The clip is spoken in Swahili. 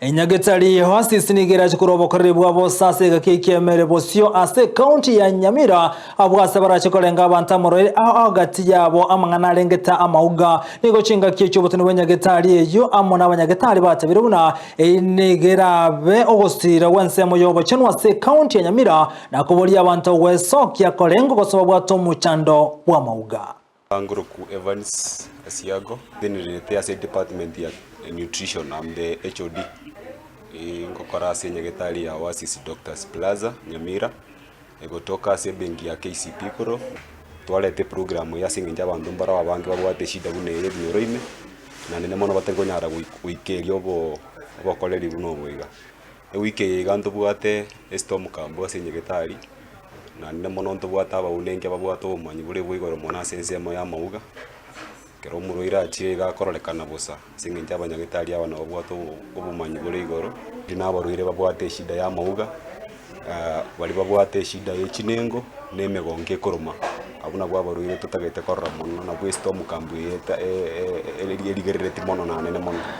Enyagetari hoasisi nigera chikurobo karibu abo sase gakikemere bosio ase county ya Nyamira abwase barachokorenga abantamorore agati yabo amangana arengeta amauga nigo chinga kicho butuni wenyagetari eyo amona abanyagetari batabire buna enegera be ogostira wensemo yobo chenwa ase county ya Nyamira na kuboria abantu wesokia korengo gosoba bwato muchando bwa mauga. Anguruku Evans Asiago, then the State Department ya Nutrition, I'm the HOD. Ngokora senyagetari ya Oasis Doctors Plaza Nyamira. Egotoka se bengi ya KCP koro. Twalete programu ya singinja bandu mbara wabangi babwate shida bune yebioroime. Na nene mono batengo nyara wikerio bo koleri buno bwiga. Wike yigandu bwate estom kambo senyagetari. Na nene mono ntobwata abaunenge babwata obumanyi bure bwigoro mona sensemo ya mauga kero muruira achire gakorolekana busa singinja abanyagetari abana babwata obumanyi bure igoro dina abaruire babwate shida ya mauga bali babwate shida y'echinengo nemegonge koroma abuna gwabaruire tutagete korra mono na bwesto mukambu yeta eligerere timono na nene mono